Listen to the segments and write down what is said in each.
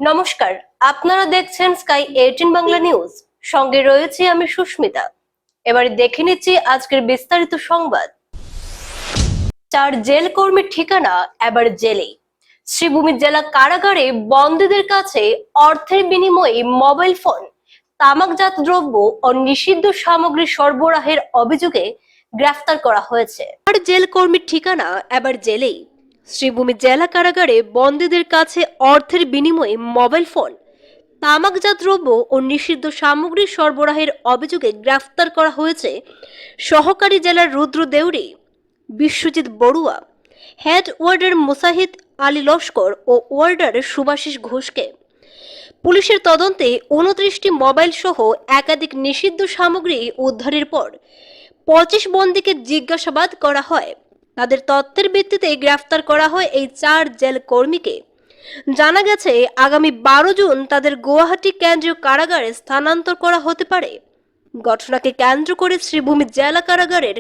নমস্কার, আপনারা দেখছেন স্কাই 18 বাংলা নিউজ। সঙ্গে রয়েছে আমি সুস্মিতা। এবারে দেখে নিচ্ছি আজকের বিস্তারিত সংবাদ। 4 জেল কর্মীর ঠিকানা এবার জেলে। শ্রীভূমি জেলা কারাগারে বন্দীদের কাছে অর্থের বিনিময়ে মোবাইল ফোন, তামাকজাত দ্রব্য ও নিষিদ্ধ সামগ্রী সরবরাহের অভিযোগে গ্রেফতার করা হয়েছে। 4 জেল কর্মীর ঠিকানা এবার জেলেই। শ্রীভূমি জেলা কারাগারে বন্দীদের কাছে অর্থের বিনিময়ে মোবাইল ফোন, তামাকজাত দ্রব্য ও নিষিদ্ধ সামগ্রী সরবরাহের অভিযোগে গ্রেফতার করা হয়েছে সহকারী জেলার রুদ্র দেউরি, বিশ্বজিৎ বড়ুয়া, হেড ওয়ার্ডার মুসাহিদ আলী লস্কর ও ওয়ার্ডার সুভাষিস ঘোষকে। পুলিশের তদন্তে 29টি মোবাইল সহ একাধিক নিষিদ্ধ সামগ্রী উদ্ধারের পর 25 বন্দীকে জিজ্ঞাসাবাদ করা হয়। তাদের তথ্যের ভিত্তিতে গ্রেফতার করা হয় এই 4 জেল কর্মীকে। জানা গেছে আগামী 12 জুন তাদের গুয়াহাটি কেন্দ্রীয় কারাগারে স্থানান্তর করা হতে পারে। ঘটনাকে কেন্দ্র করে শ্রীভূমি জেলা কারাগারের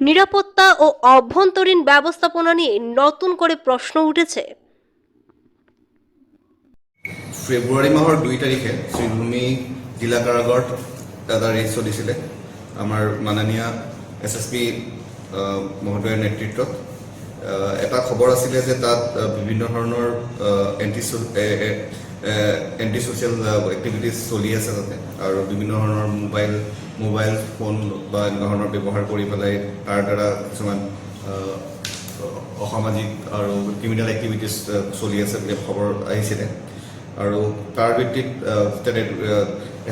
নিরাপত্তা ও অভ্যন্তরীণ ব্যবস্থাপনা নিয়ে নতুন করে প্রশ্ন উঠেছে। ফেব্ৰুৱাৰী মাহৰ 2 তাৰিখে শ্ৰীভূমি জিলা কাৰাগাৰত এটা ৰেড চলিছিলে। আমাৰ মাননীয় SSP মহোদয়ৰ নেতৃত্বত এটা খবৰ আছিলে যে তাত বিভিন্ন ধৰণৰ এণ্টি ছ'চিয়েল এক্টিভিটিজ চলি আছে তাতে, আৰু বিভিন্ন ধৰণৰ মোবাইল ফোন বা এনেকুৱা ধৰণৰ ব্যৱহাৰ কৰি পেলাই তাৰ দ্বাৰা কিছুমান অসামাজিক আৰু ক্ৰিমিনেল এক্টিভিটিজ চলি আছে বুলি খবৰ আহিছিলে। আৰু তাৰ ভিত্তিত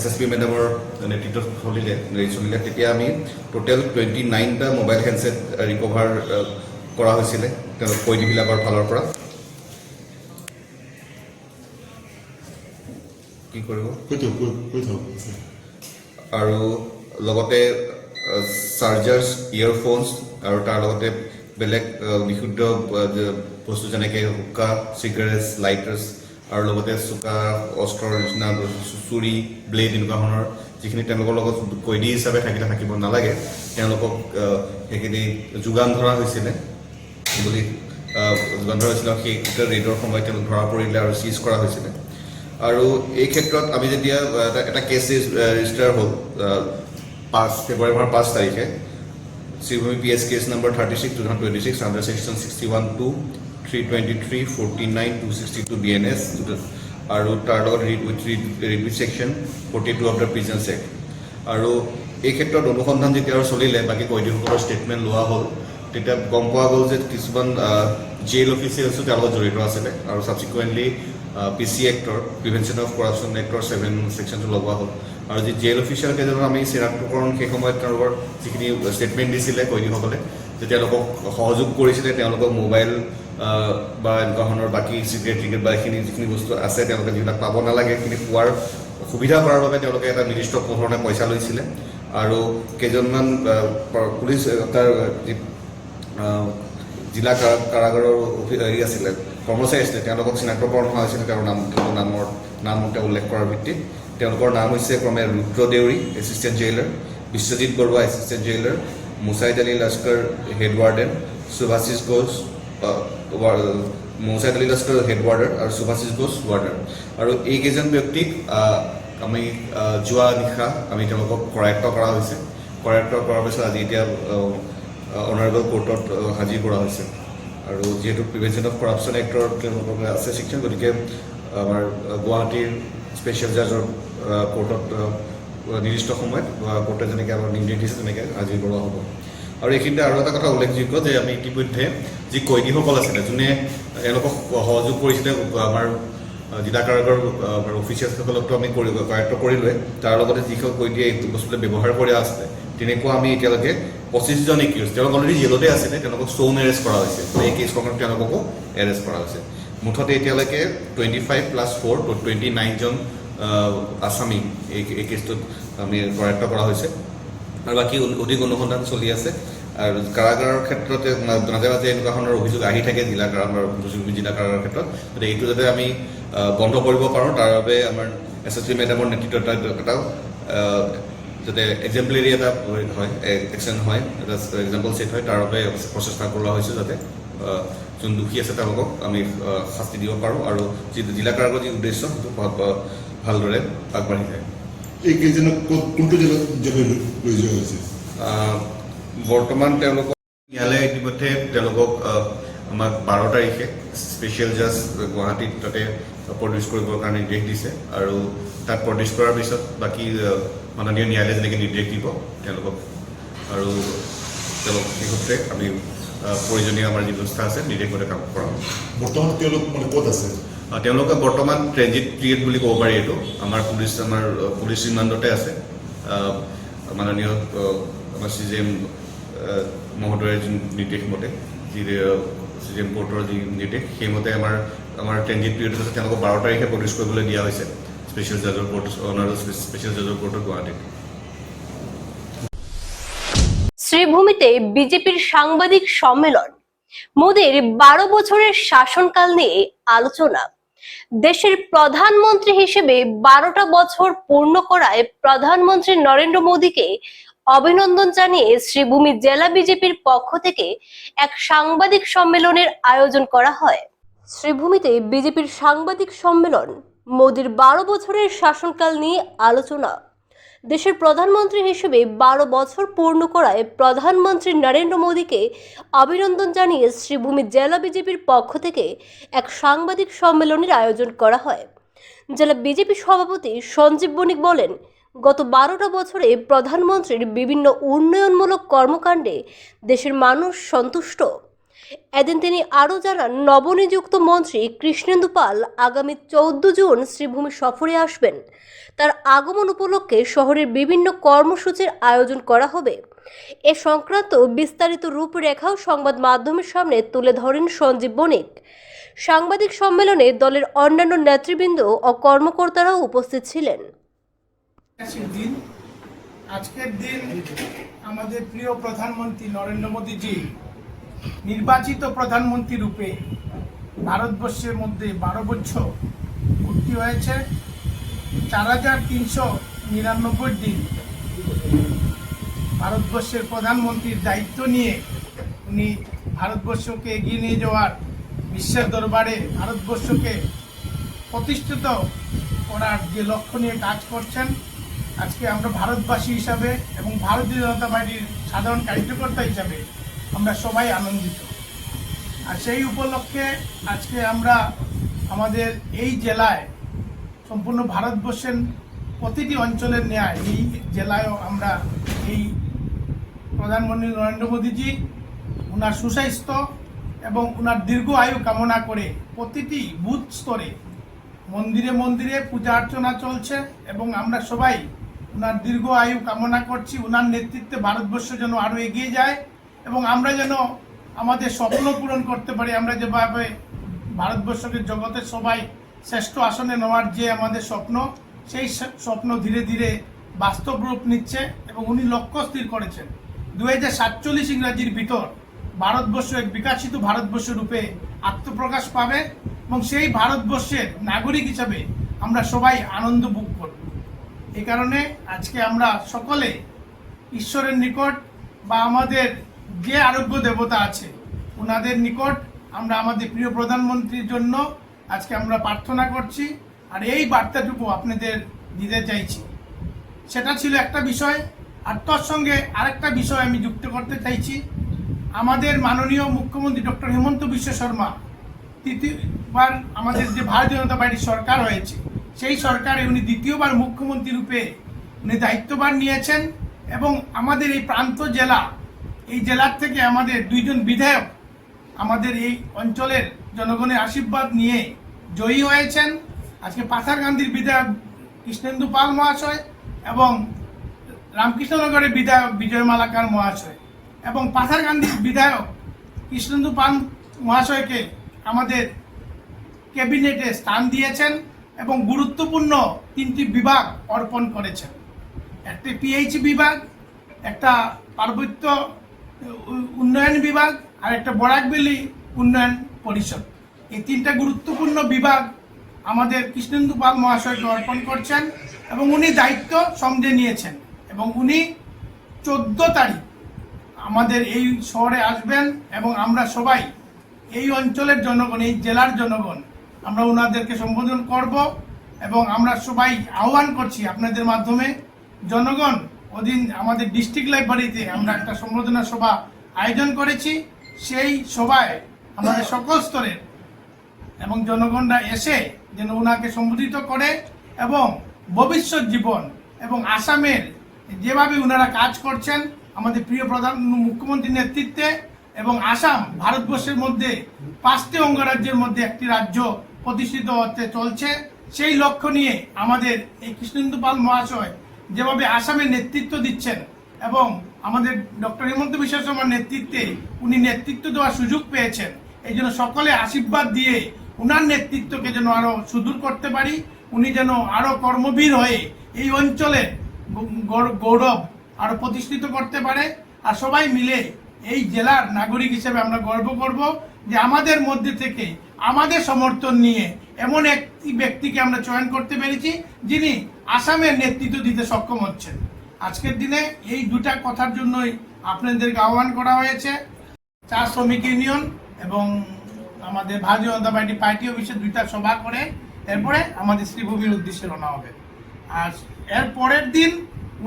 SSP মেডামৰ নেতৃত্বত চলিলে তেতিয়া আমি টোটেল 29টা মোবাইল হেণ্ডছেট ৰিকভাৰ কৰা হৈছিলে তেওঁলোক কয়দীবিলাকৰ ফালৰ পৰা। কি কৰিব আৰু লগতে চাৰ্জাৰ্ছ, ইয়েৰফোনছ আৰু তাৰ লগতে বেলেগ বিশুদ্ধ বস্তু যেনেকৈ হুক্কা, চিগাৰেটছ, লাইটাৰ্ছ আৰু লগতে চোকা অস্ত্ৰৰ নিচিনা চুৰি, ব্লেড এনেকুৱা ধৰণৰ যিখিনি তেওঁলোকৰ লগত কয়দী হিচাপে থাকিব নালাগে তেওঁলোকক সেইখিনি যোগান ধৰা হৈছিলে বুলি সেই ৰেডৰ সময়ত তেওঁলোক ধৰা পৰিলে আৰু চিজ কৰা হৈছিলে। আৰু এই ক্ষেত্ৰত আমি যেতিয়া এটা কেছ ৰেজিষ্টাৰ হ'ল ফেব্ৰুৱাৰী মাহৰ 5 তাৰিখে Sribhumi PS case number 36/2026 under section 61(2), 323, 49, 262 BNS আৰু তাৰ লগত repeat section 42 of the Prisons Act. আৰু এই ক্ষেত্ৰত অনুসন্ধান যেতিয়া আৰু চলিলে, বাকী কয়দীসকলৰ ষ্টেটমেণ্ট লোৱা হ'ল, তেতিয়া গম পোৱা গ'ল যে কিছুমান জেইল অফিচিয়েলছো তেওঁলোকৰ জড়িত আছিলে। আৰু ছাবচিকুৱেণ্টলি PC এক্টৰ, প্ৰিভেনশ্যন অফ কৰাপশ্যন এক্টৰ 7 ছেকশ্যনটো লগোৱা হ'ল। আৰু যি জেইল অফিচিয়েল কেইজনৰ আমি চিনাক্তকৰণ সেই সময়ত তেওঁলোকৰ যিখিনি ষ্টেটমেণ্ট দিছিলে কয়দীসকলে, যে তেওঁলোকক সহযোগ কৰিছিলে, তেওঁলোকক মোবাইল বা এনেকুৱা ধৰণৰ বাকী চিগাৰেট বা এইখিনি যিখিনি বস্তু আছে তেওঁলোকে যিবিলাক পাব নালাগে সেইখিনি পোৱাৰ সুবিধা কৰাৰ বাবে তেওঁলোকে এটা নিৰ্দিষ্ট ধৰণে পইচা লৈছিলে। আৰু কেইজনমান পুলিচ তাৰ জিলা কাৰাগাৰৰ আছিলে কৰ্মচাৰী আছিলে, তেওঁলোকক চিনাক্তকৰণ হোৱা হৈছিলে তেওঁৰ নাম উল্লেখ কৰাৰ ভিত্তিত। তেওঁলোকৰ নাম হৈছে ক্ৰমে Rudra Deuri, assistant jailer, Biswajit Baruah, assistant jailer, Mushahid Ali Laskar, head warden, Subhasis Ghosh, Mushahid Ali Laskar head warder আৰু সুভাষিস ঘোষ ৱাৰ্ডাৰ। আৰু এইকেইজন ব্যক্তিক আমি যোৱা নিশা আমি তেওঁলোকক কৰায়ত্ব কৰা হৈছে। কৰায়ত্ব কৰাৰ পিছত আজি এতিয়া অনাৰেবল কোৰ্টত হাজিৰ কৰা হৈছে। আৰু যিহেতু প্ৰিভেনশ্যন অফ কৰাপশ্যন এক্টৰ তেওঁলোকৰ আছে ছেকশ্যন, গতিকে আমাৰ গুৱাহাটীৰ স্পেচিয়েল জাজৰ কোৰ্টত নিৰ্দিষ্ট সময়ত কোৰ্টে যেনেকৈ আমাৰ নিৰ্দেশ দিছে তেনেকৈ হাজিৰ কৰোৱা হ'ব। আৰু এইখিনিতে আৰু এটা কথা উল্লেখযোগ্য যে আমি ইতিমধ্যে যি কয়দীসকল আছিলে, যোনে এওঁলোকক সহযোগ কৰিছিলে, আমাৰ জিলা কাৰাগাৰ অফিচিয়েলসকলকতো আমি কৰায়ত্ব কৰিলোৱে, তাৰ লগতে যিসকল কয়দীয়ে এই বস্তুটো ব্যৱহাৰ কৰি আছিলে তেনেকুৱা আমি এতিয়ালৈকে 25জন একিউজ, তেওঁলোক অলৰেডি জেলতে আছিলে, তেওঁলোকক শ্ব'ন এৰেষ্ট কৰা হৈছে। এই কেছখনত তেওঁলোককো এৰেষ্ট কৰা হৈছে। মুঠতে এতিয়ালৈকে 25 + 4 29জন আছামী এই কেছটোত আমি কৰায়ত্ব কৰা হৈছে। আৰু বাকী অধিক অনুসন্ধান চলি আছে। আৰু কাৰাগাৰৰ ক্ষেত্ৰতে মাজে মাজে এনেকুৱা ধৰণৰ অভিযোগ আহি থাকে জিলা কাৰাগাৰৰ ক্ষেত্ৰত, গতিকে এইটো যাতে আমি বন্ধ কৰিব পাৰোঁ তাৰ বাবে আমাৰ SSP মেডামৰ নেতৃত্বত এটা যাতে এক্সাম্পলাৰী এটা হয়, একশ্যন হয়, এটা এক্সাম্পল ছেট হয়, তাৰ বাবে প্ৰচেষ্টা কৰা হৈছে যাতে যোন দোষী আছে তেওঁলোকক আমি শাস্তি দিব পাৰোঁ আৰু যি জিলা কাৰাগাৰৰ যি উদ্দেশ্য সেইটো ভালদৰে আগবাঢ়ি যায়। এইকেইজনক কোনটো জেলাত লৈ যোৱা হৈছে? বৰ্তমান তেওঁলোকক ন্যায়ালয়ে ইতিমধ্যে তেওঁলোকক আমাক 12 তাৰিখে স্পেচিয়েল জাজ গুৱাহাটীত তাতে প্ৰডিউচ কৰিবৰ কাৰণে নিৰ্দেশ দিছে আৰু তাত প্ৰডিউচ কৰাৰ পিছত বাকী মাননীয় ন্যায়ালয়ে যেনেকৈ নিৰ্দেশ দিব তেওঁলোকক আৰু তেওঁলোক সেই সূত্ৰে আমি প্ৰয়োজনীয় আমাৰ যি ব্যৱস্থা আছে নিৰ্দেশমতে কাম কৰাম। বৰ্তমান তেওঁলোক ক'ত আছে? তেওঁলোকে বৰ্তমান ট্ৰেনজিট পিৰিয়ড বুলি ক'ব পাৰি। এইটো আমাৰ পুলিচ ৰিমাণ্ডতে আছে। মাননীয় আমাৰ CJM মহোদয়ৰ যি নিৰ্দেশ মতে যি CJM কোৰ্টৰ যি নিৰ্দেশ সেইমতে আমাৰ ট্ৰেনজিট পিৰিয়ডত আছে তেওঁলোকক 12 তাৰিখে প্ৰডিউচ কৰিবলৈ দিয়া হৈছে স্পেচিয়েল জাজৰ কোৰ্ট স্পেচিয়েল জাজৰ কোৰ্টত গুৱাহাটীত। শ্রীভূমিতে বিজেপির সাংবাদিক সম্মেলন, মোদীর 12 বছরের শাসনকাল নিয়ে আলোচনা। দেশের প্রধানমন্ত্রী হিসেবে 12টা বছর পূর্ণ করায় প্রধানমন্ত্রী নরেন্দ্র মোদীকে অভিনন্দন জানিয়ে শ্রীভূমি জেলা বিজেপির পক্ষ থেকে এক সাংবাদিক সম্মেলনের আয়োজন করা হয়। শ্রীভূমিতে বিজেপির সাংবাদিক সম্মেলন, মোদীর 12 বছরের শাসনকাল নিয়ে আলোচনা। দেশের প্রধানমন্ত্রী হিসেবে 12 বছর পূর্ণ করায় প্রধানমন্ত্রী নরেন্দ্র মোদীকে অভিনন্দন জানিয়ে শ্রীভূমি জেলা বিজেপির পক্ষ থেকে এক সাংবাদিক সম্মেলনের আয়োজন করা হয়। জেলা বিজেপি সভাপতি সঞ্জীব বণিক বলেন, গত 12টা বছরে প্রধানমন্ত্রীর বিভিন্ন উন্নয়নমূলক কর্মকাণ্ডে দেশের মানুষ সন্তুষ্ট। এদিন তিনি আরও জানান, নবনিযুক্ত মন্ত্রী কৃষ্ণেন্দু পাল আগামী 14 জুন শ্রীভূমি সফরে আসবেন। তার আগমন উপলক্ষে শহরের বিভিন্ন কর্মসূচির আয়োজন করা হবে। এ সংক্রান্ত বিস্তারিত রূপরেখাও সংবাদ মাধ্যমের সামনে তুলে ধরেন সঞ্জীব বণিক। সাংবাদিক সম্মেলনে দলের অন্যান্য নেতৃবৃন্দ ও কর্মকর্তারাও উপস্থিত ছিলেন। আজকের দিন আমাদের প্রিয় প্রধানমন্ত্রী নরেন্দ্র মোদীজি নির্বাচিত প্রধানমন্ত্রী রূপে ভারতবর্ষের মধ্যে 12 বছর পূর্তি হয়েছে। 4399 দিন ভারতবর্ষের প্রধানমন্ত্রীর দায়িত্ব নিয়ে উনি ভারতবর্ষকে এগিয়ে নিয়ে যাওয়ার, বিশ্বের দরবারে ভারতবর্ষকে প্রতিষ্ঠিত করার যে লক্ষ্য নিয়ে কাজ করছেন। আজকে আমরা ভারতবাসী হিসাবে এবং ভারতীয় জনতা পার্টির সাধারণ কার্যকর্তা হিসাবে আমরা সবাই আনন্দিত। আর সেই উপলক্ষে আজকে আমরা আমাদের এই জেলায় সম্পূর্ণ ভারতবর্ষের প্রতিটি অঞ্চলের ন্যায় এই জেলায়ও আমরা এই প্রধানমন্ত্রী নরেন্দ্র মোদীজি ওনার সুস্বাস্থ্য এবং ওনার দীর্ঘ আয়ু কামনা করে প্রতিটি বুথ স্তরে মন্দিরে মন্দিরে পূজা অর্চনা চলছে এবং আমরা সবাই ওনার দীর্ঘ আয়ু কামনা করছি। ওনার নেতৃত্বে ভারতবর্ষ যেন আরও এগিয়ে যায় এবং আমরা যেন আমাদের স্বপ্ন পূরণ করতে পারি। আমরা যেভাবে ভারতবর্ষকে জগতের সবাই শ্রেষ্ঠ আসনে নেওয়ার যে আমাদের স্বপ্ন, সেই স্বপ্ন ধীরে ধীরে বাস্তব রূপ নিচ্ছে এবং উনি লক্ষ্য স্থির করেছেন 2047 ইংরাজির ভিতর ভারতবর্ষ এক বিকশিত ভারতবর্ষ রূপে আত্মপ্রকাশ পাবে এবং সেই ভারতবর্ষের নাগরিক হিসাবে আমরা সবাই আনন্দ ভোগ করব। এই কারণে আজকে আমরা সকলে ঈশ্বরের নিকট বা আমাদের যে আরোগ্য দেবতা আছে ওনাদের নিকট আমরা আমাদের প্রিয় প্রধানমন্ত্রীর জন্য আজকে আমরা প্রার্থনা করছি। আর এই বার্তাটুকু আপনাদের দিতে চাইছি। সেটা ছিল একটা বিষয়। আর তার সঙ্গে আরেকটা বিষয় আমি যুক্ত করতে চাইছি। আমাদের মাননীয় মুখ্যমন্ত্রী ডক্টর হিমন্ত বিশ্ব শর্মা তৃতীয়বার আমাদের যে ভারতীয় জনতা পার্টির সরকার হয়েছে, সেই সরকারে উনি দ্বিতীয়বার মুখ্যমন্ত্রী রূপে উনি দায়িত্বভার নিয়েছেন এবং আমাদের এই প্রান্ত জেলা, এই জেলার থেকে আমাদের 2 জন বিধায়ক আমাদের এই অঞ্চলের জনগণের আশীর্বাদ নিয়ে জয়ী হয়েছেন। আজকে পাথারকান্দির বিধায়ক কৃষ্ণেন্দু পাল মহাশয় এবং রামকৃষ্ণনগরের বিধায়ক বিজয় মালাকার মহাশয় এবং পাথারকান্দির বিধায়ক কৃষ্ণেন্দু পাল মহাশয়কে আমাদের ক্যাবিনেটে স্থান দিয়েছেন এবং গুরুত্বপূর্ণ 3টি বিভাগ অর্পণ করেছেন। একটি পিএইচ বিভাগ, একটা পার্বত্য উন্নয়ন বিভাগ আর একটা বরাকবেলি উন্নয়ন পরিষদ। এই 3টা গুরুত্বপূর্ণ বিভাগ আমাদের কৃষ্ণেন্দু পাল মহাশয়কে অর্পণ করছেন এবং উনি দায়িত্ব সমঝে নিয়েছেন এবং উনি 14 তারিখ আমাদের এই শহরে আসবেন এবং আমরা সবাই এই অঞ্চলের জনগণ, এই জেলার জনগণ, আমরা ওনাদেরকে সম্বোধন করব এবং আমরা সবাই আহ্বান করছি আপনাদের মাধ্যমে, জনগণ ওদিন আমাদের ডিস্ট্রিক্ট লাইব্রেরিতে আমরা একটা সম্বোধনা সভা আয়োজন করেছি। সেই সভায় আমাদের সকল স্তরের এবং জনগণরা এসে যেন ওনাকে সম্বোধিত করে এবং ভবিষ্যৎ জীবন এবং আসামের যেভাবে ওনারা কাজ করছেন আমাদের প্রিয় প্রধান মুখ্যমন্ত্রীর নেতৃত্বে, এবং আসাম ভারতবর্ষের মধ্যে 5টি অঙ্গরাজ্যের মধ্যে একটি রাজ্য প্রতিষ্ঠিত হতে চলছে, সেই লক্ষ্য নিয়ে আমাদের এই কৃষ্ণেন্দু পাল মহাশয় যেভাবে আসামের নেতৃত্ব দিচ্ছেন এবং আমাদের ডক্টর হিমন্ত বিশ্ব শর্মার নেতৃত্বে উনি নেতৃত্ব দেওয়ার সুযোগ পেয়েছেন, এই জন্য সকলে আশীর্বাদ দিয়ে উনার নেতৃত্বকে যেন আরো সুদূর করতে পারি, উনি যেন আরো কর্মবীর হয়ে এই অঞ্চলের গৌরব আরো প্রতিষ্ঠিত করতে পারে। আর সবাই মিলে এই জেলার নাগরিক হিসেবে আমরা গর্ব করব যে আমাদের মধ্যে থেকে আমাদের সমর্থন নিয়ে এমন একটি ব্যক্তিকে আমরা চয়ন করতে পেরেছি যিনি আসামের নেতৃত্ব দিতে সক্ষম হচ্ছেন। আজকের দিনে এই দুটা কথার জন্যই আপনাদেরকে আহ্বান করা হয়েছে। চা শ্রমিক ইউনিয়ন এবং আমাদের ভারতীয় জনতা পার্টি অফিসে 2টা সভা করে এরপরে আমাদের শ্রীভূমির উদ্দেশ্যে রওনা হবে। আর এর পরের দিন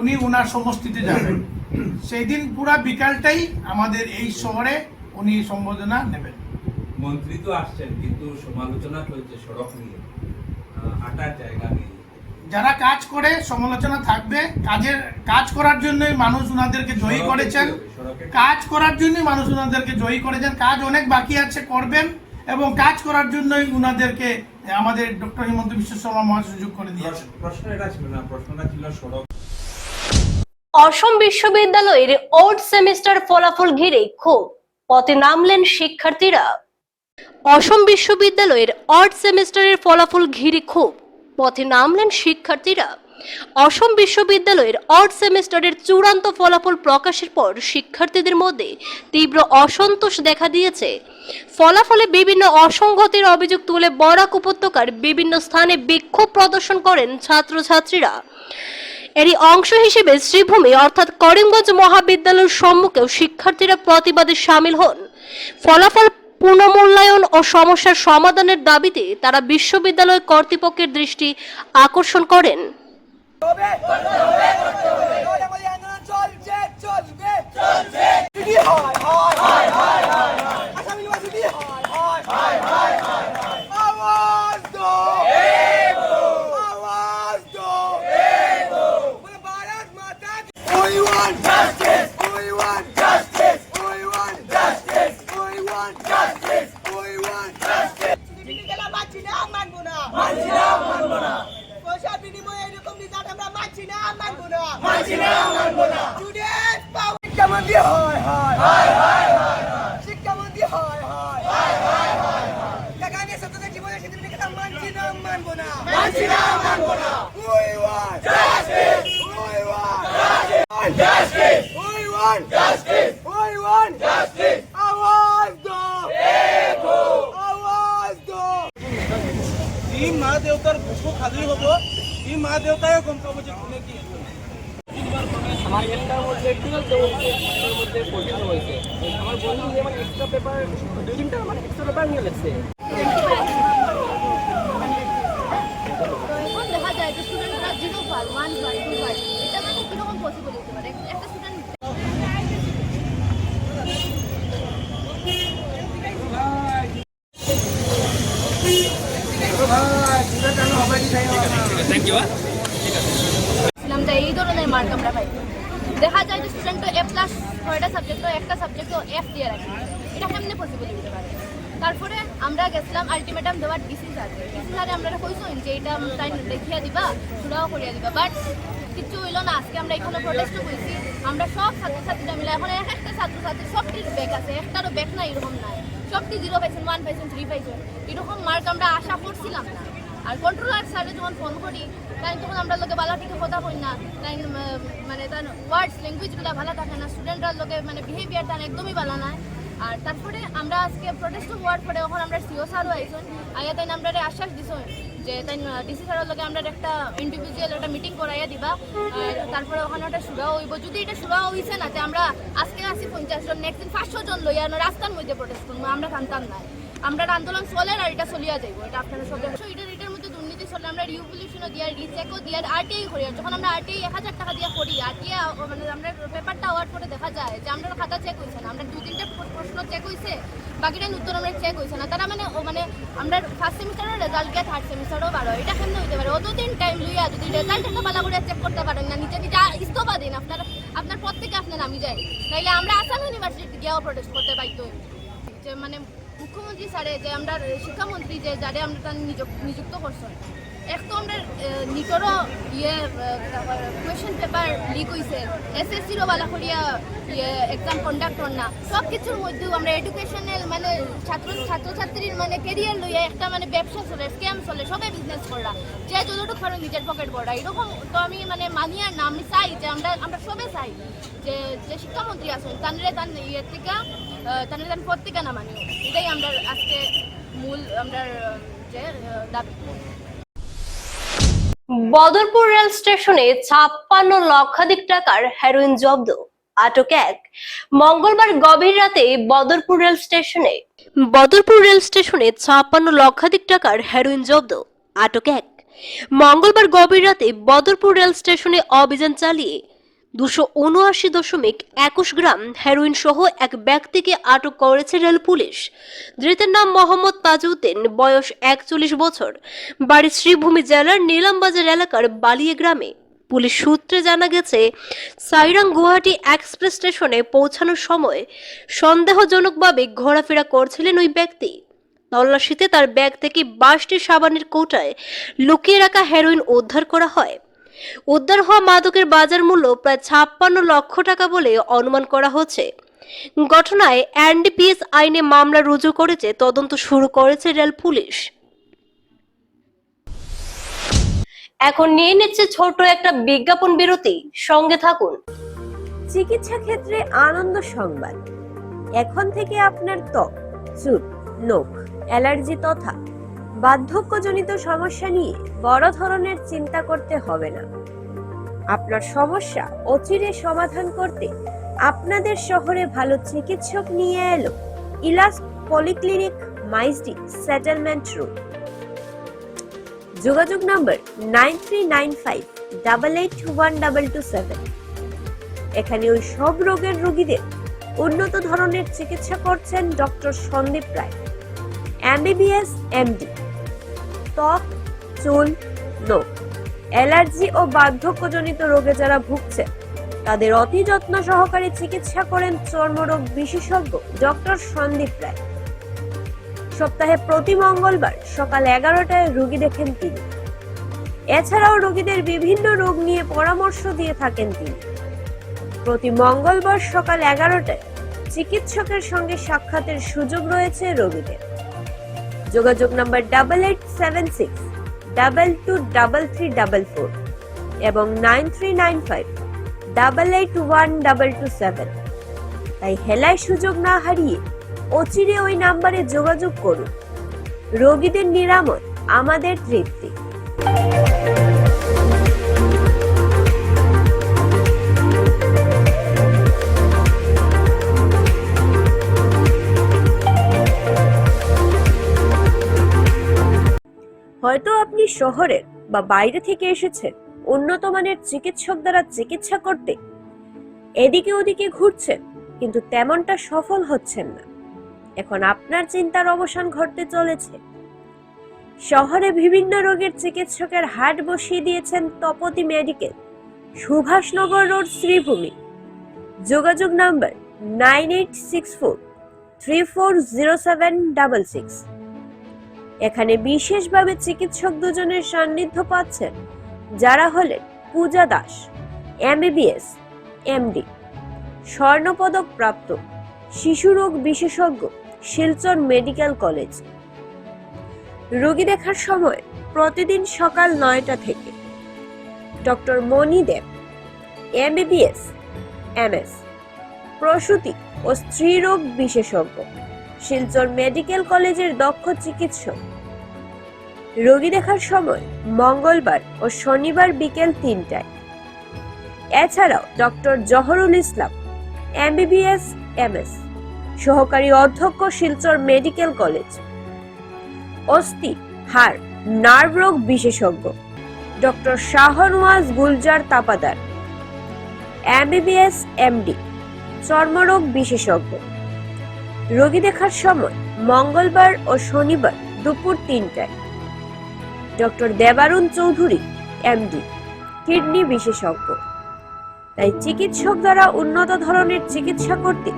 উনি ওনার সমষ্টিতে যাবেন, সেই দিন পুরা বিকালটাই আমাদের এই শহরে উনি সম্বোধনা নেবেন। মন্ত্রী তো আসছেন, কিন্তু সমালোচনা চলছে সড়ক নিয়ে, হাঁটার জায়গা নেই। যারা কাজ করে সমালোচনা থাকবে, কাজ করার জন্যই মানুষ ওনাদেরকে জয়ী করেছেন, কাজ করার জন্যই মানুষ ওনাদেরকে জয়ী করেছেন। কাজ অনেক বাকি আছে, করবেন, এবং কাজ করার জন্যই ওনাদেরকে আমাদের ডক্টর হিমন্ত বিশ্ব শর্মা মহাশয় সুযোগ করে দিয়েছেন। প্রশ্ন এটা ছিল না, প্রশ্নটা ছিল সড়ক। অসম বিশ্ববিদ্যালয়ের ওড সেমিস্টার ফলাফল ঘিরে ক্ষোভ, পথে নামলেন শিক্ষার্থীরা। অসম বিশ্ববিদ্যালয়ের অড সেমিস্টারের ফলাফল ঘিরে ক্ষোভ, পথে নামলেন শিক্ষার্থীরা। অসম বিশ্ববিদ্যালয়ের অড সেমিস্টারের চূড়ান্ত ফলাফল প্রকাশের পর শিক্ষার্থীদের মধ্যে তীব্র অসন্তোষ দেখা দিয়েছে। ফলাফলে বিভিন্ন অসঙ্গতির অভিযোগ তুলে বরাক উপত্যকার বিভিন্ন স্থানে বিক্ষোভ প্রদর্শন করেন ছাত্রছাত্রীরা। এরই অংশ হিসেবে শ্রীভূমি অর্থাৎ করিমগঞ্জ মহাবিদ্যালয়ের সম্মুখেও শিক্ষার্থীরা প্রতিবাদে সামিল হন। ফলাফল পুনর্মূল্যায়ন ও সমস্যার সমাধানের দাবিতে তারা বিশ্ববিদ্যালয় কর্তৃপক্ষের দৃষ্টি আকর্ষণ করেন। মা দেউতার বুকু খালি হব, এই মা দেউতাই গম পাব যে কোনে কি আমার একটার মধ্যে পরীক্ষা হয়েছে। আমার বন্ধু আমার এক্সট্রা পেপার 2-3টা মানে এক্সট্রা পেপার নিয়ে লেগছে। দেখা যায় যে স্টুডেন্টরা 0 পার 1 পার 2 পার, এটা মানে কিরকম পসিবল হতে পারে? একটা স্টুডেন্ট এই ধরনের মার্ক আমরা পাই। দেখা যায় যে স্টুডেন্ট A+ 6টা সাবজেক্ট, একটা সাবজেক্ট F দিয়ে রাখে, এটা কেমনে পসিবল হতে পারে? তারপরে আমরা গেছিলাম আলটিমেটাম দেওয়ার ডিসি স্যারে আমরা কইছেন যে এটা টাইম দেখিয়া দিবা, সুরাও করিয়া দিবা, বাট কিছু হইল না। আজকে আমরা এখানে প্রোটেস্ট করেছি, আমরা সব ছাত্রছাত্রীরা মিলে, এখন একটা ছাত্রছাত্রী সবটির ব্যাক আছে, একটারও ব্যাক নাই এরকম নাই, সবটি 0 পাইছেন, 1 পাইছেন, 3 পাইছেন, এরকম মার্ক আমরা আশা করছিলাম না। আর কন্ট্রোলার স্যারে যখন ফোন করি তাই তখন আমরা লোকে ভালো ঠিক কথা কই না, তাই মানে তার ওয়ার্ডস ল্যাঙ্গুয়েজগুলো ভালো থাকে না, স্টুডেন্টরা লোকে মানে বিহেভিয়ার তার একদমই ভালো না। আর তারপরে আমরা আজকে প্রোটেস্ট হওয়ার পরে এখন আমরা সিও স্যারও আইসন, আয়া তাই আমরা আশ্বাস দিছেন যে তাই ডিসি স্যারের লগে আমরা একটা ইন্ডিভিজুয়াল একটা মিটিং করাইয়া দিবা, তারপরে ওখানে একটা সুরা হইব। যদি এটা সুরা হইছে না যে আমরা আজকে আসি 50 জন, নেক্সট দিন 500 জন লইয়া রাস্তার মধ্যে প্রোটেস্ট করবো, আমরা জানতাম না। আমরা আন্দোলন চলে আর এটা চলিয়া যাইব, এটা আপনারা সব এটার মধ্যে দুর্নীতি চলে। আমরা রিভলিউশনও দিয়া, রিচেকও দিয়া, আরটিআই করি। যখন আমরা আরটিআই 1000 টাকা দিয়া করি, আরটিআই মানে আমরা পেপারটা আওয়ার করে দেখা যায় যে আমরা খাতা চেক হয়েছে না, আমরা 2-3টা প্রশ্ন চেক হয়েছে, বাকিটা উত্তর আমরা চেক হয়েছে না। তারা মানে আমরা ফার্স্ট সেমিস্টারের রেজাল্ট গিয়ে থার্ড সেমিস্টারও বারো, এটা কেমন হইতে পারে? অতদিন টাইম লইয়া যদি রেজাল্ট একটা ভালো করে চেক করতে পারেন না, নিজে ইস্তফা দিন, আপনার পদ থেকে আপনি নামি যায়। তাইলে আমরা আসাম ইউনিভার্সিটি গিয়েও প্রোটেস্ট করতে পাইতো। যে মানে মুখ্যমন্ত্রী স্যারে যে আমরা শিক্ষামন্ত্রী যে যারে আমরা তার নিযুক্ত করছেন, এক তো আমরা নিটরও কোয়েশ্চেন পেপার লিক হয়েছে, এসএসসিরও বালা করিয়া এক্সাম কন্ডাক্ট হন না, সব কিছুর মধ্যেও আমরা এডুকেশনাল মানে ছাত্রছাত্রীর মানে কেরিয়ার লইয়া একটা মানে ব্যবসা চলে, স্ক্যাম চলে, সবাই বিজনেস করা, যে যতটুকু পারো নিজের পকেট ভরা। এরকম তো আমি মানে মানি আর না, আমি চাই যে আমরা সবাই চাই যে শিক্ষামন্ত্রী আছেন তানরে তার ইয়ের থেকে তানরে তার পদ থেকে না মানিও। এটাই আমরা আজকে মূল আমরা যে দাবি। বদরপুর রেল স্টেশনে 56 লক্ষাধিক টাকার হেরোইন জব্দ, আটক এক। মঙ্গলবার গভীর রাতে বদরপুর রেল স্টেশনে 56 লক্ষাধিক টাকার হেরোইন জব্দ, আটক এক। মঙ্গলবার গভীর রাতে বদরপুর রেল স্টেশনে অভিযান চালিয়ে 279.21 গ্রাম হেরোইন সহ এক ব্যক্তিকে আটক করেছে রেল পুলিশ। ধৃতের নাম মোহাম্মদ তাজউদ্দিন, বয়স 41 বছর, বাড়ি শ্রীভূমি জেলার নীলামবাজার এলাকার বালিয়া গ্রামে। পুলিশ সূত্রে জানা গেছে, সাইরাং গুয়াহাটি এক্সপ্রেস স্টেশনে পৌঁছানোর সময় সন্দেহজনকভাবে ঘোরাফেরা করছিলেন ওই ব্যক্তি। তল্লাশিতে তার ব্যাগ থেকে 22টি সাবানের কৌটায় লুকিয়ে রাখা হেরোইন উদ্ধার করা হয়। উদ্ধার হওয়া মাদকের বাজার মূল্য প্রায় 56 লক্ষ টাকা বলে অনুমান করা হচ্ছে। ঘটনায় এনডিপিএস আইনে মামলা রুজু করেছে, তদন্ত শুরু করেছে রেল পুলিশ। এখন নিয়ে নিচ্ছে ছোট একটা বিজ্ঞাপন বিরতি, সঙ্গে থাকুন। চিকিৎসা ক্ষেত্রে আনন্দ সংবাদ। এখন থেকে আপনার ত্বক, চুল, নখ, অ্যালার্জি তথা বার্ধক্যজনিত সমস্যা নিয়ে বড় ধরনের চিন্তা করতে হবে না। আপনার সমস্যা অচিরে সমাধান করতে আপনাদের শহরে ভালো চিকিৎসক নিয়ে এলো ইলাস পলিক্লিনিক, মাইজডি, সেটেলমেন্ট রোড। যোগাযোগ নম্বর 9395881227। এখানে ওই সব রোগের রোগীদের উন্নত ধরনের চিকিৎসা করছেন ডক্টর সন্দীপ রায়, এমবিবিএস, এমডি। ত্বক, চুল, নখ, অ্যালার্জি ও বার্ধক্যজনিত রোগে যারা ভুগছেন তাদের অতি যত্ন সহকারে চিকিৎসা করেন চর্মরোগ বিশেষজ্ঞ ডক্টর সন্দীপ রায়। সপ্তাহে প্রতি মঙ্গলবার সকাল 11টায় রোগী দেখেন তিনি। এছাড়াও রোগীদের বিভিন্ন রোগ নিয়ে পরামর্শ দিয়ে থাকেন তিনি। প্রতি মঙ্গলবার সকাল 11টায় চিকিৎসকের সঙ্গে সাক্ষাতের সুযোগ রয়েছে রোগীদের। যোগাযোগ নম্বর 8876223344 এবং 9395881227। তাই হেলায় সুযোগ না হারিয়ে অচিরে ওই নাম্বারে যোগাযোগ করুন। রোগীদের নিরাময় আমাদের তৃপ্তি। হয়তো আপনি শহরের বা বাইরে থেকে এসেছেন উন্নত মানের চিকিৎসক দ্বারা চিকিৎসা করতে, এদিকে ওদিকে ঘুরছেন কিন্তু তেমনটা সফল হচ্ছেন না। এখন আপনার চিন্তার অবসান ঘটতে চলেছে। শহরে বিভিন্ন রোগের চিকিৎসকের হাট বসিয়ে দিয়েছেন তপতি মেডিকেল, সুভাষনগর রোড, শ্রীভূমি। যোগাযোগ নাম্বার 9864340766। এখানে বিশেষভাবে চিকিৎসক দুজনের সান্নিধ্য পাচ্ছেন যারা হলেন পূজা দাস, এমবিবিএস, এমডি, স্বর্ণপদক প্রাপ্ত শিশু রোগ বিশেষজ্ঞ, শিলচর মেডিকেল কলেজ। রোগী দেখার সময় প্রতিদিন সকাল 9টা থেকে। ডক্টর মণি দেব, এমবিবিএস, এমএস, প্রসূতি ও স্ত্রীরোগ বিশেষজ্ঞ, শিলচর মেডিকেল কলেজের দক্ষ চিকিৎসক। রোগী দেখার সময় মঙ্গলবার ও শনিবার বিকেল 3টায়। এছাড়াও ডক্টর জহরুল ইসলাম MBBS MS, সহকারী অধ্যক্ষ, শিলচর মেডিকেল কলেজ, অস্থি, হাড়, নার্ভ রোগ বিশেষজ্ঞ doctor Shahnawaz Gulzar Tapadar MBBS MD, চর্মরোগ বিশেষজ্ঞ। রোগী দেখার সময় মঙ্গলবার ও শনিবার দুপুর 3টায়। ডক্টর দেবারুণ চৌধুরী MD, কিডনি বিশেষজ্ঞ। তাই চিকিৎসক দ্বারা উন্নত ধরনের চিকিৎসা করতে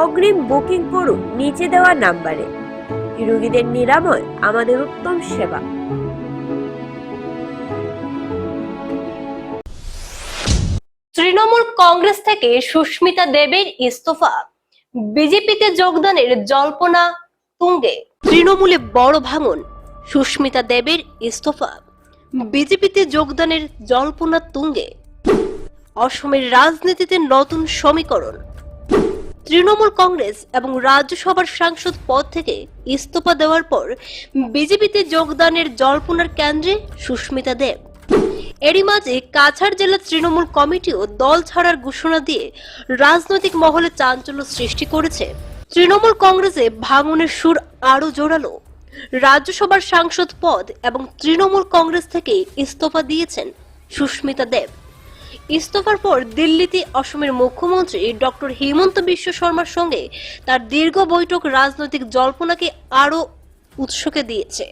অগ্রিম বুকিং করুন নিচে দেওয়া নাম্বারে। রোগীদের নিরাময় আমাদের উত্তম সেবা। তৃণমূল কংগ্রেস থেকে সুস্মিতা দেবের ইস্তফা, বিজেপিতে যোগদানের জল্পনা তুঙ্গে। তৃণমূলে বড় ভাঙন, সুস্মিতা দেবের ইস্তফা, বিজেপিতে যোগদানের জল্পনা তুঙ্গে। অসমের রাজনীতিতে নতুন সমীকরণ। তৃণমূল কংগ্রেস এবং রাজ্যসভার সাংসদ পদ থেকে ইস্তফা দেওয়ার পর বিজেপিতে যোগদানের জল্পনার কেন্দ্রে সুস্মিতা দেব। এরই মাঝে কাছাড় জেলা তৃণমূল কমিটিও দল ছাড়ার ঘোষণা দিয়ে রাজনৈতিক মহলে চাঞ্চল্য সৃষ্টি করেছে। তৃণমূল কংগ্রেসে ভাঙনের সুর আরো জোরালো। রাজ্যসভার সাংসদ পদ এবং তৃণমূল কংগ্রেস থেকে ইস্তফা দিয়েছেন সুস্মিতা দেব। ইস্তফার পর দিল্লিতে অসমের মুখ্যমন্ত্রী ডক্টর হিমন্ত বিশ্ব শর্মার সঙ্গে তার দীর্ঘ বৈঠক রাজনৈতিক জল্পনাকে আরো উৎসকে দিয়েছে।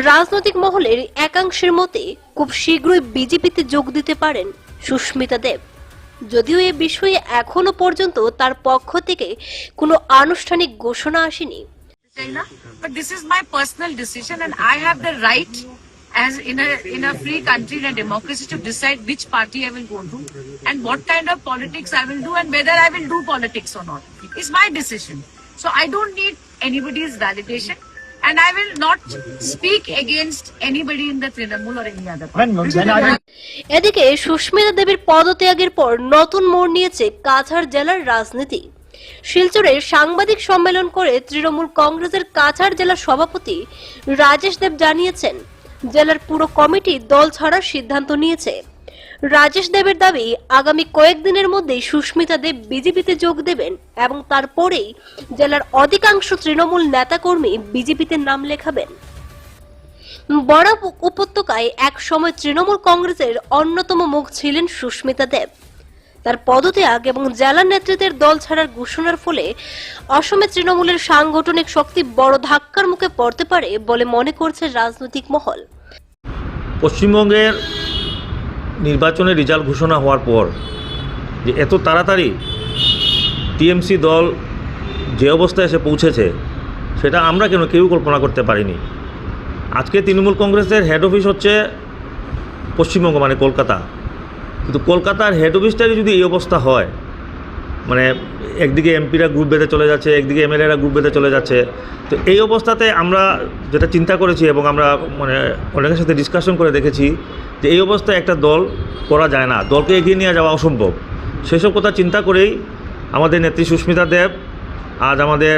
রাজনৈতিক মহলের একাংশের মতে খুব শীঘ্রই বিজেপিতে যোগ দিতে পারেন সুস্মিতা দেব, যদিও এ বিষয়ে এখনো পর্যন্ত তার পক্ষ থেকে কোনো আনুষ্ঠানিক ঘোষণা আসেনি। But this is my personal decision, and I have the right, as in a free country, in a democracy, to decide which party I will go to and what kind of politics I will do and whether I will do politics or not. It's my decision. So I don't need anybody's validation, and I will not speak against anybody in the Trinamool or any other party. এদিকে সুস্মিতা দেবীর পদত্যাগের পর নতুন মোড় নিয়েছে কাছাড় জেলার রাজনীতি। শিলচরে সাংবাদিক সম্মেলন করে তৃণমূল কংগ্রেসের কাছাড় জেলা সভাপতি রাজেশ দেব জানিয়েছেন, জেলার পুরো কমিটি দল ছাড়ার সিদ্ধান্ত নিয়েছে। রাজেশ দেবের দাবি, আগামী কয়েকদিনের মধ্যেই সুস্মিতা দেব বিজেপিতে যোগ দেবেন এবং তারপরেই জেলার অধিকাংশ তৃণমূল নেতাকর্মী বিজেপিতে নাম লেখাবেন। বরাক উপত্যকায় এক সময় তৃণমূল কংগ্রেসের অন্যতম মুখ ছিলেন সুস্মিতা দেব। তার পদত্যাগ এবং জেলা নেতৃত্বের দল ছাড়ার ঘোষণার ফলে অসমে তৃণমূলের সাংগঠনিক শক্তি বড় ধাক্কার মুখে পড়তে পারে বলে মনে করছে রাজনৈতিক মহল। পশ্চিমবঙ্গের নির্বাচনের রেজাল্ট ঘোষণা হওয়ার পর যে এত তাড়াতাড়ি টিএমসি দল যে অবস্থায় এসে পৌঁছেছে, সেটা আমরা কেউ কল্পনা করতে পারিনি। আজকে তৃণমূল কংগ্রেসের হেড অফিস হচ্ছে পশ্চিমবঙ্গ, মানে কলকাতা। কিন্তু কলকাতার হেড অফিসটারই যদি এই অবস্থা হয়, মানে একদিকে এমপিরা গ্রুপ বেঁধে চলে যাচ্ছে, একদিকে এমএলএরা গ্রুপ বেঁধে চলে যাচ্ছে, তো এই অবস্থাতে আমরা যেটা চিন্তা করেছি এবং আমরা মানে অনেকের সাথে ডিসকাশন করে দেখেছি যে এই অবস্থায় একটা দল করা যায় না, দলকে এগিয়ে নিয়ে যাওয়া অসম্ভব। সেসব কথা চিন্তা করেই আমাদের নেত্রী সুস্মিতা দেব আজ আমাদের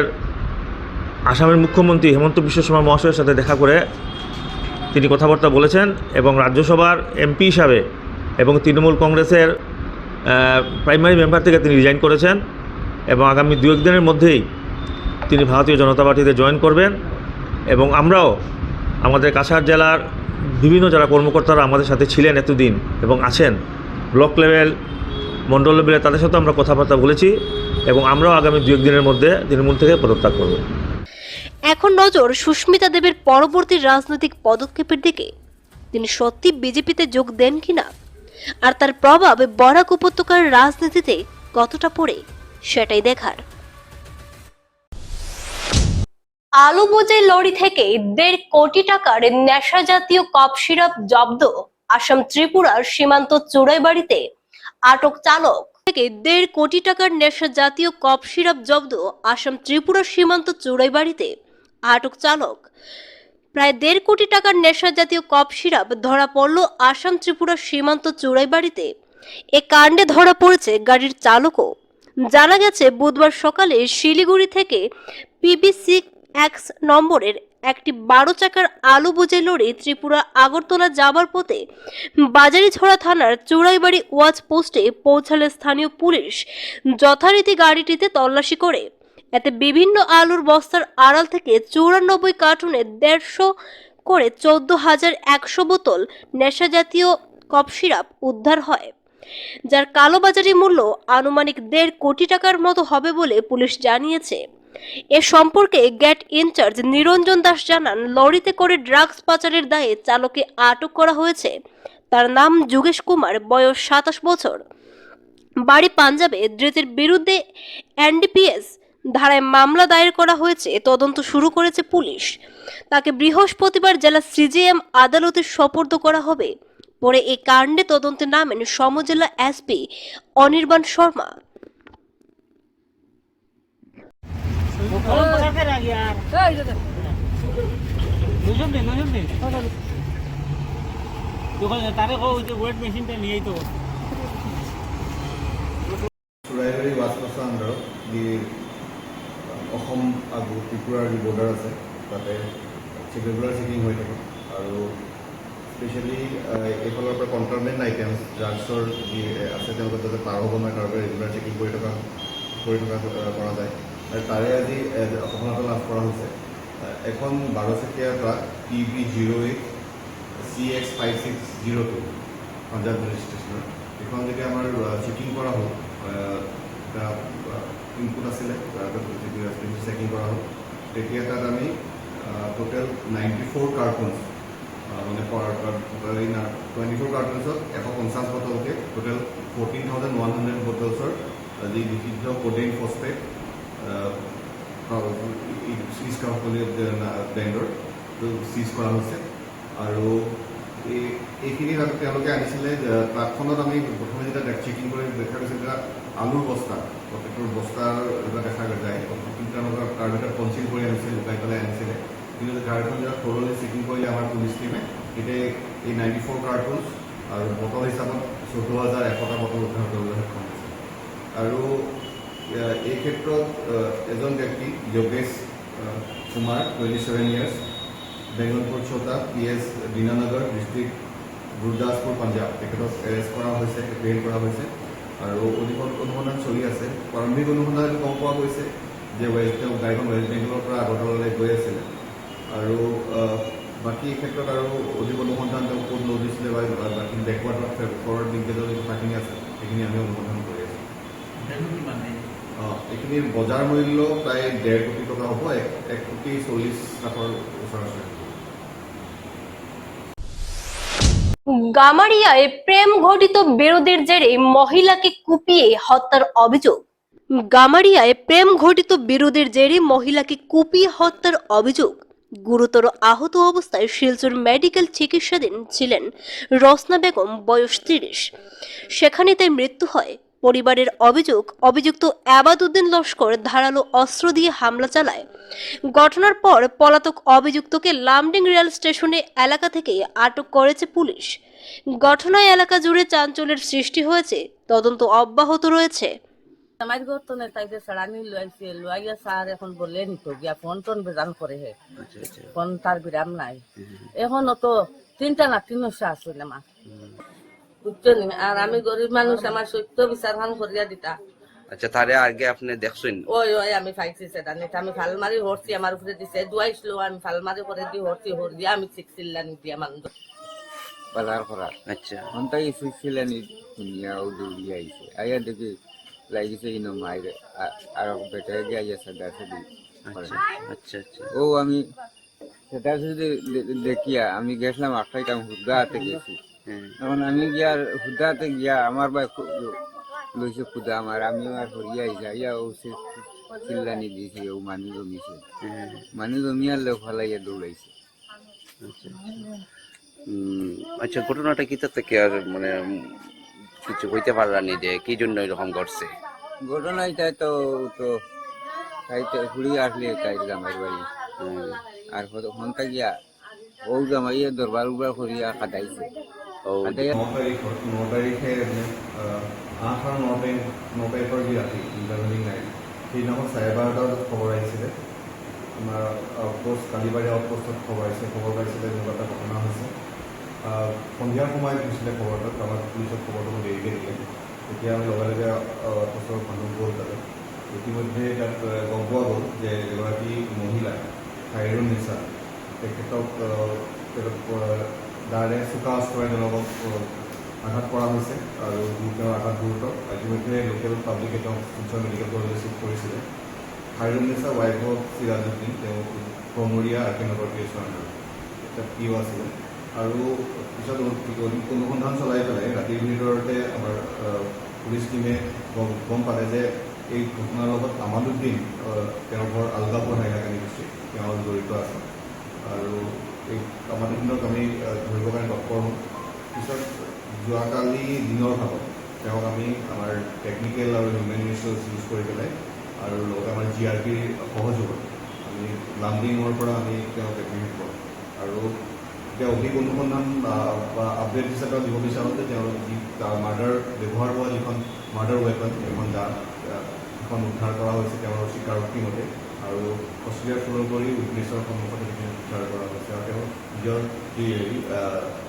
আসামের মুখ্যমন্ত্রী হেমন্ত বিশ্ব শর্মা মহাশয়ের সাথে দেখা করে তিনি কথাবার্তা বলেছেন এবং রাজ্যসভার এমপি হিসাবে এবং তৃণমূল কংগ্রেসের প্রাইমারি মেম্বার থেকে তিনি রিজাইন করেছেন এবং আগামী 2-1 দিনের মধ্যেই তিনি ভারতীয় জনতা পার্টিতে জয়েন করবেন। এবং আমরাও আমাদের কাছাড় জেলার বিভিন্ন যারা কর্মকর্তারা আমাদের সাথে ছিলেন এতদিন এবং আছেন ব্লক লেভেল, মণ্ডল লেভেলে, তাদের সাথে আমরা কথাবার্তা বলেছি এবং আমরাও আগামী 2-1 দিনের মধ্যে তৃণমূল থেকে পদত্যাগ করব। এখন নজর সুস্মিতা দেবের পরবর্তী রাজনৈতিক পদক্ষেপের দিকে। তিনি সত্যি বিজেপিতে যোগ দেন কিনা, আর তার প্রভাব বরাক উপত্যকার রাজনীতিতে কতটা পড়ে, সেটাই দেখার। আলু বোঝাই লরি থেকে 1.5 কোটি টাকার নেশা জাতীয় কফ সিরাপ জব্দ। আসাম ত্রিপুরার সীমান্ত চুড়াইবাড়িতে আটক চালক। থেকে 1.5 কোটি টাকার নেশা জাতীয় কফ সিরাপ জব্দ। আসাম ত্রিপুরার সীমান্ত চুড়াইবাড়িতে আটক চালক। প্রায় 1.5 কোটি টাকার নেশা জাতীয় কফ সিরাপ ধরা পড়ল আসাম ত্রিপুরার সীমান্ত চুড়াইবাড়িতে। এ কাণ্ডে ধরা পড়েছে গাড়ির চালকও। জানা গেছে বুধবার সকালে শিলিগুড়ি থেকে PB6 এক্স নম্বরের একটি 12 চাকার আলু বোঝাই লরি ত্রিপুরা আগরতলা যাবার পথে বাজারিছড়া থানার চুড়াইবাড়ি ওয়াচ পোস্টে পৌঁছালে স্থানীয় পুলিশ যথারীতি গাড়িটিতে তল্লাশি করে এতে বিভিন্ন আলুর বস্তার আড়াল থেকে 94 কার্টুনে 150 করে 14,100 বোতল নেশা জাতীয় কফ সিরাপ উদ্ধার হয়, যার কালোবাজারি মূল্য আনুমানিক 1.5 কোটি টাকার মতো হবে বলে পুলিশ জানিয়েছে। এ সম্পর্কে গেট ইনচার্জ নিরঞ্জন দাস জানান, লরিতে করে ড্রাগস পাচারের দায়ে চালককে আটক করা হয়েছে। তার নাম যোগেশ কুমার, বয়স 27 বছর, বাড়ি পাঞ্জাবে। ধৃতের বিরুদ্ধে এনডিপিএস ধারায় মামলা দায়ের করা হয়েছে, তদন্ত শুরু করেছে পুলিশ। তাকে বৃহস্পতিবার জেলা সিজিএম আদালতে সোপর্দ করা হবে। পরে এই কাণ্ডে তদন্তে নামেন সমজেলা এসপি অনির্বাণ শর্মা। চুৰাইবাৰী ৱাছপোষ্টৰ আণ্ডাৰত যি অসম আৰু ত্ৰিপুৰাৰ যি বৰ্ডাৰ আছে তাতে ৰেগুলাৰ চেকিং হৈ থাকে আৰু স্পেচিয়েলি এইফালৰ পৰা কণ্ট্ৰলমেণ্ট আইটেমছ ড্ৰাগছৰ যি আছে তেওঁলোকে যাতে পাৰ হ'ব নোৱাৰে তাৰ পৰা ৰেগুলাৰ চেকিং কৰি থকা কৰা যায়। আৰু তাৰে আজি সফলতা লাভ কৰা হৈছে এখন 12 চকীয়া ট্ৰাক PB08 CX5602 পাঞ্জাৱ ৰেজিষ্ট্ৰেশ্যনৰ। এখন যেতিয়া আমাৰ চেকিং কৰা হ'ল, এটা ইনপুট আছিলে চেকিং কৰা হ'ল, তেতিয়া তাত আমি টোটেল 94 কাৰ্টুনছ মানে 24 কাৰ্টুনছত 150 বটলকৈ টোটেল 14,100 বটলছৰ যি নিষিদ্ধ কোডেইন ফচফেট চিজ কোম্পানী ব্ৰেণ্ডৰ চিজ কৰা হৈছে। আৰু এইখিনি তেওঁলোকে আনিছিলে ট্ৰাকখনত। আমি প্ৰথমে যেতিয়া চেকিং কৰি দেখা গৈছিল যে আলুৰ বস্তা, প্ৰত্যেকটোৰ বস্তাৰ এটা দেখা যায়, কিন্তু তেওঁলোকে তাৰ ভিতৰত কনচিল কৰি আনিছিল, লুকাই পেলাই আনিছিলে। কিন্তু গাড়ীখন যেতিয়া থৰলি চেকিং কৰিলে আমাৰ পুলিচ টিমে, তেতিয়া এই 94 কাৰ্টুনছ আৰু বটল হিচাপত 14,100টা বটল উদ্ধাৰ কৰিবলৈ সক্ষম হৈছে। আৰু এই ক্ষেত্ৰত এজন ব্যক্তি যোগেশ কুমাৰ 27 ইয়াৰ্ছ, বেংগলপুৰ চৌটা PS দীনানগৰ ডিষ্ট্ৰিক্ট গুৰদাসপুৰ পাঞ্জাৱ, তেখেতক এৰেষ্ট কৰা হৈছে, এপ্ৰিহেণ্ড কৰা হৈছে। আৰু অধিক অনুসন্ধান চলি আছে। প্ৰাৰম্ভিক অনুসন্ধানত গম পোৱা গৈছে যে গাড়ীখন ৱেষ্ট বেংগলৰ পৰা আগৰতলালৈ গৈ আছিলে। আৰু বাকী এই ক্ষেত্ৰত আৰু অধিক অনুসন্ধান তেওঁ ক'ত লৈ দিছিলে বা বাকী বেকৱাৰ্ড ফৰৱাৰ্ড লিংকেজৰ যি কথাখিনি আছে সেইখিনি আমি অনুসন্ধান কৰি আছোঁ। এইখিনিৰ বজাৰ মূল্য প্ৰায় 1.5 কোটি টকা হ'ব, 1,40,00,000 ওচৰা-ওচৰি। গামারিয়ায় প্রেম ঘটিত বিরোধের জেরে মহিলাকে কুপিয়ে হত্যার অভিযোগ। গামারিয়ায় প্রেম ঘটিত বিরোধের জেরে মহিলাকে কুপিয়ে হত্যার অভিযোগ। গুরুতর আহত অবস্থায় শিলচর মেডিকেল চিকিৎসাধীন ছিলেন রসনা বেগম, বয়স 30। সেখানে তার মৃত্যু হয়। পরিবারের অভিযোগ, অভিযুক্ত আবাদউদ্দিন লস্কর ধারালো অস্ত্র দিয়ে হামলা চালায়। ঘটনার পর পলাতক অভিযুক্তকে লামডিং রেল স্টেশনে এলাকা থেকে আটক করেছে পুলিশ। ঘটনায় এলাকা জুড়ে চাঞ্চল্যের সৃষ্টি হয়েছে, তদন্ত অব্যাহত রয়েছে। আমার ঘর তো নেই, তাই যে সারানি লুয়াইয়া স্যার এখন বলে নিত গিয়া ফোন টোন বেজান করে হে, ফোন তার বিরাম নাই। এখন তো 3টা না 300 আসলে আমার বুঝছেন। আর আমি গরিব মানুষ, আমার সত্য বিচার খান করিয়া দিতা। আচ্ছা, তারে আগে আপনি দেখছেন? ওই আমি পাইছি সেটা নেই, আমি ফালমারি হরছি, আমার উপরে দিছে দুয়াইছিল, আমি ফালমারি করে দি হরছি, হর দিয়া আমি চিকচিল্লানি দিয়া মানুষ বাজার করার। আচ্ছা, অন্তাই চিকচিল্লানি দুনিয়া ও দৌড়িয়ে আইছে, আইয়া দেখি লাগিছে ইনো মাইরে আর বেটায় গিয়া গেছে দাসে দি। আচ্ছা আচ্ছা। ও আমি সেটা যদি দেখিয়া আমি গেছিলাম, আটটাইতাম হুদাতে গেছি। এখন আমি গিয়ার হুদাতে গিয়া আমার ভাই লইছে খুদা আমার, আমিও আর হরিয়া আইসা ইয়া ও চিল্লানি দিয়েছে, ও মানি জমিছে, মানি জমিয়ার লোক ফলাইয়া দৌড়াইছে। আচ্ছা, ঘটনাটা কি থেকে আর মানে কিছু হইতে পারলানি যে কি জন্য এরকম ঘটছে? ঘটনা এটাই তো তো তাইতে ঘুরিয়ে আসলে তাই জামাই বাড়ি, আর হন্তা গিয়া ও জামাইয়ে দরবার উবার করিয়া কাটাইছে। 9 তাৰিখে 8 আৰু 9 তাৰিখৰ যি ৰাতি ইভিনিং নাইট, সেইদিনাখন 12:30 বজাত খবৰ আহিছিলে আমাৰ আউটপোষ্ট কালিবাৰী আউটপোষ্টত খবৰ পাইছিলে এনেকুৱা এটা ঘটনা হৈছে। সন্ধিয়াৰ সময়ত হৈছিলে খবৰটো, আমাৰ পুলিচক খবৰটো দেৰিকৈ দিলে। তেতিয়া আমি লগে লগে আউটপোষ্টৰ মানুহ গ'ল তাতে। ইতিমধ্যে তাত গম পোৱা গ'ল যে এগৰাকী মহিলা খাইৰুন নিছা, তেখেতক দাৰে চোকা অস্ত্ৰৰে তেওঁলোকক আঘাত কৰা হৈছে আৰু তেওঁৰ আঘাত গুৰুতৰ। ইতিমধ্যে লোকেল পাব্লিক এটা শিলচৰ মেডিকেল কলেজে চিফ্ট কৰিছিলে। খাইৰুন নিছা ৱাইফ অফ চিৰাজুদ্দিন, তেওঁ কমৰীয়া আৰ্কিনগৰ কেছৰ এটা পিঅ' আছিলে। আৰু পিছত অনুসন্ধান চলাই পেলাই ৰাতিৰ ভিতৰতে আমাৰ পুলিচ টীমে গম পালে যে এই ঘটনাৰ লগত আমাদুদ্দিন, তেওঁৰ ঘৰ আলগাপুৰ হাইলাকান্দি ডিষ্ট্ৰিক্ট, তেওঁ জড়িত আছে। আৰু এই আমাদুদ্দিনক আমি ধৰিবৰ কাৰণে তৎপৰ হওঁ। পিছত যোৱাকালি দিনৰ ভাগত তেওঁক আমি আমাৰ টেকনিকেল আৰু হিউমেন ৰিচোৰ্চ ইউজ কৰি পেলাই আৰু লগতে আমাৰ GRPৰ সহযোগত আমি লামডিঙৰ পৰা আমি তেওঁক এডমিট কৰোঁ। আৰু এতিয়া অধিক অনুসন্ধান বা আপডেট হিচাপে দিব বিচাৰোঁ যে তেওঁৰ যি মাৰ্ডাৰ ব্যৱহাৰ হোৱা যিখন মাৰ্ডাৰ ৱেপন, এখন উদ্ধাৰ কৰা হৈছে তেওঁৰ স্বীকাৰোক্তি মতে। আৰু অষ্ট্ৰেলিয়াৰ ফলৰ কৰি উইটনেছৰ সন্মুখত সেইখিনি উদ্ধাৰ কৰা হৈছে। আৰু তেওঁ নিজৰ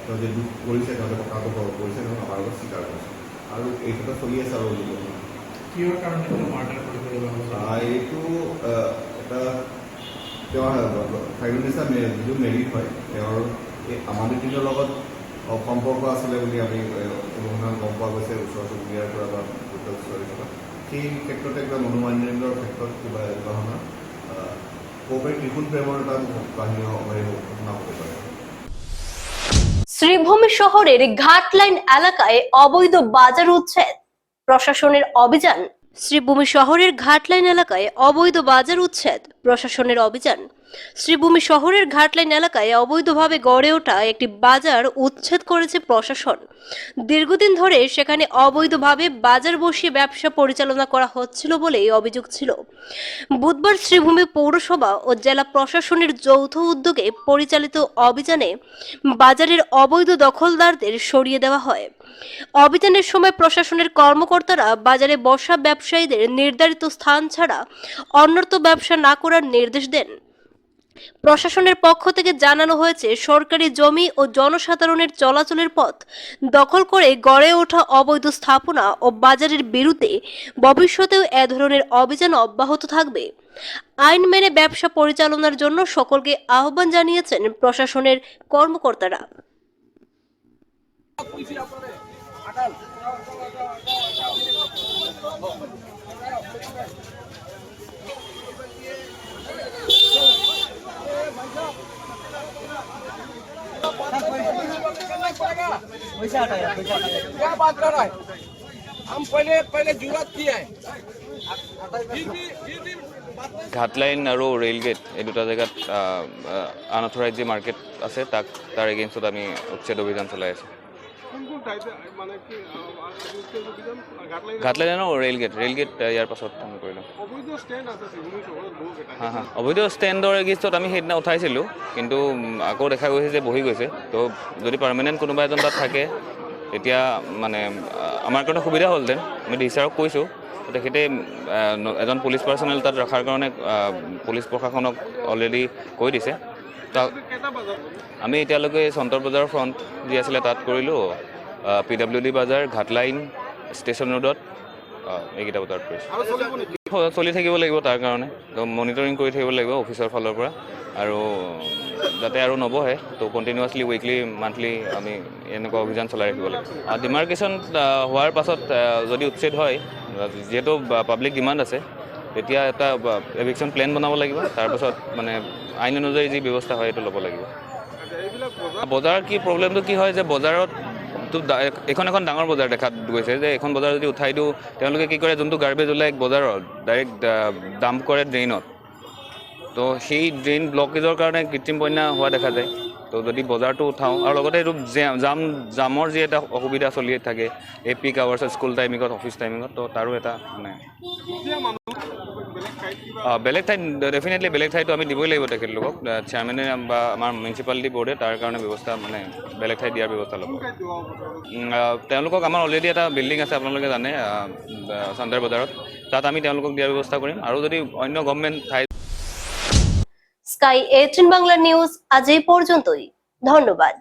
তেওঁ যে দুখ কৰিছে, তেওঁ যে কথাটো কৰিছে, তেওঁ আমাৰ লগত স্বীকাৰ কৰিছে। আৰু এই ক্ষেত্ৰত চলি আছে আৰু কিহৰ কাৰণে মাৰ্ডাৰ কৰিব লগা হৈছে? এইটো এটা তেওঁ খাইৰুন নিছা যিটো মেৰিড হয়, তেওঁৰ এই আমাদুদ্দিনৰ লগত সম্পৰ্ক আছিলে বুলি আমি অনুসন্ধান গম পোৱা গৈছে ওচৰ চুবুৰীয়াৰ পৰা বা লোকেল ছোৱালীৰ পৰা। সেই ক্ষেত্ৰতে কিবা মনোমালিন্যৰ ক্ষেত্ৰত কিবা এনেকুৱা ধৰণৰ ক'ৰবাত ত্ৰিশূল প্ৰেমৰ এটা কাহিনী ঘটনা হ'ব পাৰে। শ্রীভূমি শহরের ঘাটলাইন এলাকায় অবৈধ বাজার উচ্ছেদ, প্রশাসনের অভিযান। শ্রীভূমি শহরের ঘাটলাইন এলাকায় অবৈধ বাজার উচ্ছেদ, প্রশাসনের অভিযান। শ্রীভূমি শহরের ঘাটলাইন এলাকায় অবৈধভাবে গড়ে ওঠা একটি বাজার উচ্ছেদ করেছে প্রশাসন। দীর্ঘদিন ধরে সেখানে অবৈধভাবে বাজার বসিয়ে ব্যবসা পরিচালনা করা হচ্ছিল বলে অভিযোগ ছিল। বুধবার শ্রীভূমি পৌরসভা ও জেলা প্রশাসনের যৌথ উদ্যোগে পরিচালিত অভিযানে বাজারের অবৈধ দখলদারদের সরিয়ে দেওয়া হয়। অভিযানের সময় প্রশাসনের কর্মকর্তারা বাজারে বসা ব্যবসায়ীদের নির্ধারিত স্থান ছাড়া অন্যত্র ব্যবসা না করার নির্দেশ দেন। প্রশাসনের পক্ষ থেকে জানানো হয়েছে, সরকারি জমি ও জনসাধারণের চলাচলের পথ দখল করে গড়ে ওঠা অবৈধ স্থাপনা ও বাজারের বিরুদ্ধে ভবিষ্যতেও এ ধরনের অভিযান অব্যাহত থাকবে। আইন মেনে ব্যবসা পরিচালনার জন্য সকলকে আহ্বান জানিয়েছেন প্রশাসনের কর্মকর্তারা। क्या बात कर रहा है? हम पहले जरूरत की है। ঘাটলাইন আৰু ৰেইল গেট এই দুটা জেগাত আনঅথৰাইজ যি মাৰ্কেট আছে তাৰ এগেইনষ্টত আমি উচ্ছেদ অভিযান চলাই আছোঁ। ঘাটলাইন আৰু ৰেইল গেট ইয়াৰ পাছত আমি কৰিলোঁ। অবৈধ ষ্টেণ্ডৰ এগেইনষ্টত আমি সেইদিনা উঠাইছিলোঁ, কিন্তু আকৌ দেখা গৈছে যে বহি গৈছে। তো যদি পাৰ্মানেণ্ট কোনোবা এজন তাত থাকে তেতিয়া মানে আমাৰ কাৰণে সুবিধা হ'লহেঁতেন। আমি ডিচাৰক কৈছোঁ, তেখেতে এজন পুলিচ পাৰ্চনেল তাত ৰখাৰ কাৰণে পুলিচ প্ৰশাসনক অলৰেডি কৈ দিছে। আমি এতিয়ালৈকে চন্তৰ বজাৰৰ ফ্ৰণ্ট যি আছিলে তাত কৰিলোঁ, PWD বাজাৰ, ঘাটলাইন, ষ্টেচন ৰোডত এইকেইটা বজাৰত কৰিছোঁ। চলি থাকিব লাগিব, তাৰ কাৰণে তো মনিটৰিং কৰি থাকিব লাগিব অফিচৰ ফালৰ পৰা, আৰু যাতে আৰু নবহে। তো কণ্টিনিউৱাছলি উইকলি মান্থলি আমি এনেকুৱা অভিযান চলাই ৰাখিব লাগিব। ডিমাৰ্কেশ্যন হোৱাৰ পাছত যদি উচ্ছেদ হয়, যিহেতু পাব্লিক ডিমাণ্ড আছে, তেতিয়া এটা এভিকশ্যন প্লেন বনাব লাগিব। তাৰপাছত মানে আইন অনুযায়ী যি ব্যৱস্থা হয় সেইটো ল'ব লাগিব। বজাৰৰ কি প্ৰব্লেমটো কি হয় যে বজাৰত এখন ডাঙৰ বজাৰ দেখা গৈছে যে এখন বজাৰ যদি উঠাই দিওঁ, তেওঁলোকে কি কৰে, যোনটো গাৰ্বেজ ওলাই বজাৰত ডাইৰেক্ট ডাম্প কৰে ড্ৰেইনত। তো সেই ড্ৰেইন ব্লকেজৰ কাৰণে কৃত্ৰিম বন্যা হোৱা দেখা যায়। তো যদি বজাৰটো উঠাওঁ, আৰু লগতে এইটো জামৰ যি এটা অসুবিধা চলি থাকে এই পিক আৱাৰ্ছত, স্কুল টাইমিঙত, অফিচ টাইমিঙত, তো তাৰো এটা মানে বেলেগ ঠাইত ডেফিনেটলি বেলেগ ঠাইতো আমি দিবই লাগিব তেখেতলোকক। চেয়াৰমেনে বা আমাৰ মিউনিচিপালিটি বৰ্ডে তাৰ কাৰণে ব্যৱস্থা মানে বেলেগ ঠাইত দিয়াৰ ব্যৱস্থা ল'ব। তেওঁলোকক আমাৰ অলৰেডি এটা বিল্ডিং আছে, আপোনালোকে জানে, চান্দাৰ বজাৰত, তাত আমি তেওঁলোকক দিয়াৰ ব্যৱস্থা কৰিম। আৰু যদি অন্য গভৰ্ণমেণ্ট ঠাইত স্কাই 18 বাংলা নিউজ আজ এই পর্যন্তই। ধন্যবাদ।